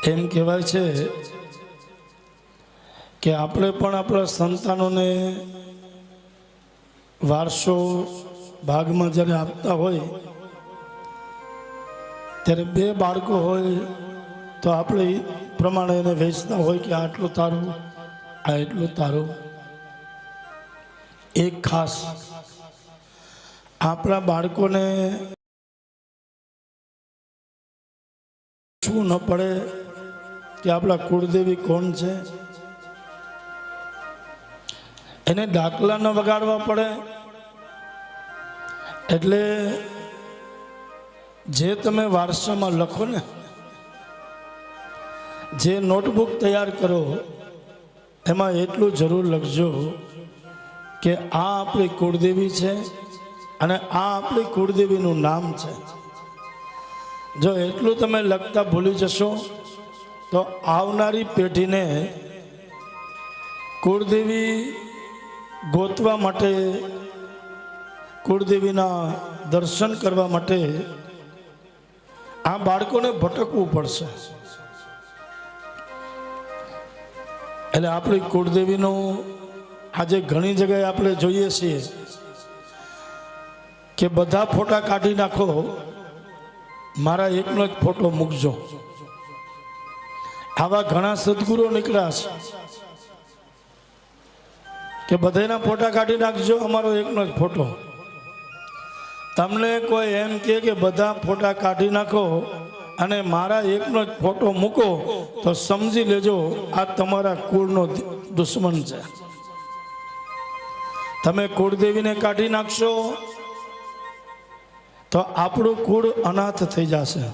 એમ કહેવાય છે કે આપણે પણ આપણા સંતાનોને વારસો ભાગમાં જ્યારે આપતા હોય ત્યારે બે બાળકો હોય તો આપણે એ પ્રમાણે એને વેચતા હોય કે આટલું તારું આ એટલું તારું. એક ખાસ આપણા બાળકોને શું ન પડે કે આપણા કુળદેવી કોણ છે, એને દાખલા ન વગાડવા પડે. એટલે જે તમે વારસામાં લખો ને, જે નોટબુક તૈયાર કરો એમાં એટલું જરૂર લખજો કે આ આપણી કુળદેવી છે અને આ આપણી કુળદેવીનું નામ છે. જો એટલું તમે લખતા ભૂલી જશો તો આવનારી પેઢીને કુળદેવી ગોતવા માટે, કુળદેવીના દર્શન કરવા માટે આ બાળકોને ભટકવું પડશે. એટલે આપણી કુળદેવીનું આજે ઘણી જગ્યાએ આપણે જોઈએ છીએ કે બધા ફોટા કાઢી નાખો, મારા એકનો જ ફોટો મૂકજો. આવા ઘણા સદગુરુ નીકળ્યા છે કે બધાના ફોટા કાઢી નાખજો, અમારો એકનો જ ફોટો. તમને કોઈ એમ કે બધા ફોટા કાઢી નાખો અને મારા એકનો જ ફોટો મૂકો તો સમજી લેજો આ તમારા કુળનો દુશ્મન છે. તમે કુળદેવીને કાઢી નાખશો તો આપણું કુળ અનાથ થઈ જશે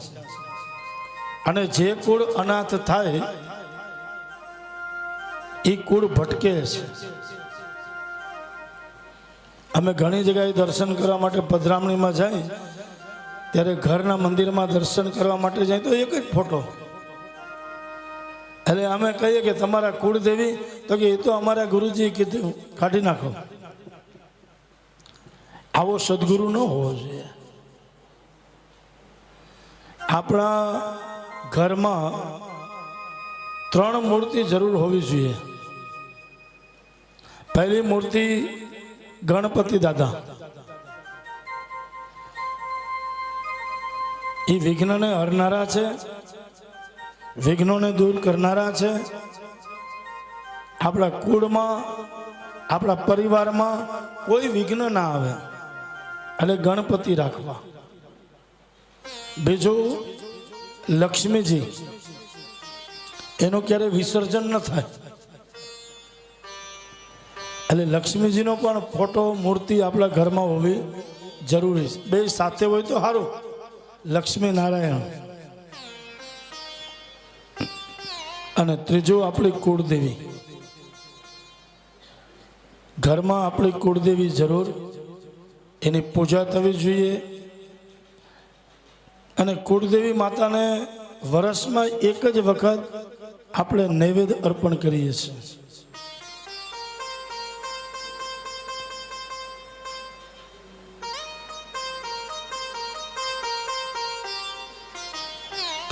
અને જે કુળ અનાથ થાય એ કુળ ભટકે છે. અમે ઘણી જગ્યાએ દર્શન કરવા માટે પધરામણીમાં જાય ત્યારે ઘરના મંદિરમાં દર્શન કરવા માટે જાય તો એક જ ફોટો. એટલે અમે કહીએ કે તમારા કુળદેવી, તો કે એ તો અમારા ગુરુજી કીધું કાઢી નાખો. આવો સદગુરુ ન હોવો જોઈએ. આપણા ઘરમાં 3 મૂર્તિ જરૂર હોવી જોઈએ. પહેલી મૂર્તિ ગણપતિ દાદા, એ વિઘ્નને હરનારા છે, વિઘ્નોને દૂર કરનારા છે. આપણા કુળમાં, આપણા પરિવારમાં કોઈ વિઘ્ન ના આવે એટલે ગણપતિ રાખવા. બીજું લક્ષ્મીજી, એનું ક્યારે વિસર્જન ન થાય એટલે લક્ષ્મીજીનો પણ ફોટો, મૂર્તિ આપણા ઘરમાં હોવી જરૂરી છે. બે સાથે હોય તો સારું. લક્ષ્મી નારાયણ. અને ત્રીજું આપણી કુળદેવી. ઘરમાં આપણી કુળદેવી જરૂર, એની પૂજા થવી જોઈએ. અને કુળદેવી માતાને વર્ષમાં એક જ વખત આપણે નૈવેદ્ય અર્પણ કરીએ છીએ.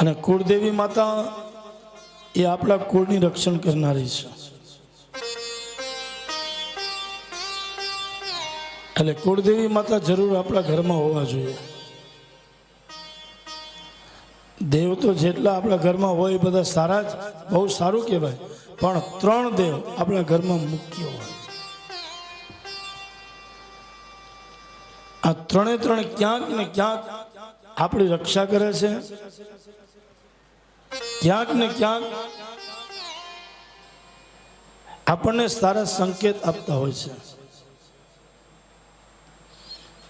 અને કુળદેવી માતા એ આપણા કુળની રક્ષણ કરનારી છે. એટલે કુળદેવી માતા જરૂર આપણા ઘરમાં હોવા જોઈએ. દેવ તો જેટલા આપણા ઘરમાં હોય એ બધા સારા જ, બહુ સારું કહેવાય, પણ 3 દેવ આપણા ઘરમાં મુખ્ય હોય. આ 3 ક્યાંક ને ક્યાંક આપણી રક્ષા કરે છે, ક્યાંક ને ક્યાંક આપણને સારા સંકેત આપતા હોય છે.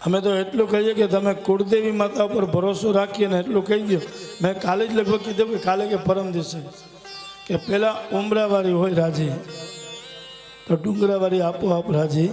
અમે તો એટલું કહીએ કે તમે કુળદેવી માતા ઉપર ભરોસો રાખીએ ને એટલું કહી દો. મેં કાલે જ લગભગ કીધું કે કાલે કે પરમ દિવસે કે પેલા ઉમરાવાળી હોય રાજી તો ડુંગરાવાળી આપોઆપ રાજી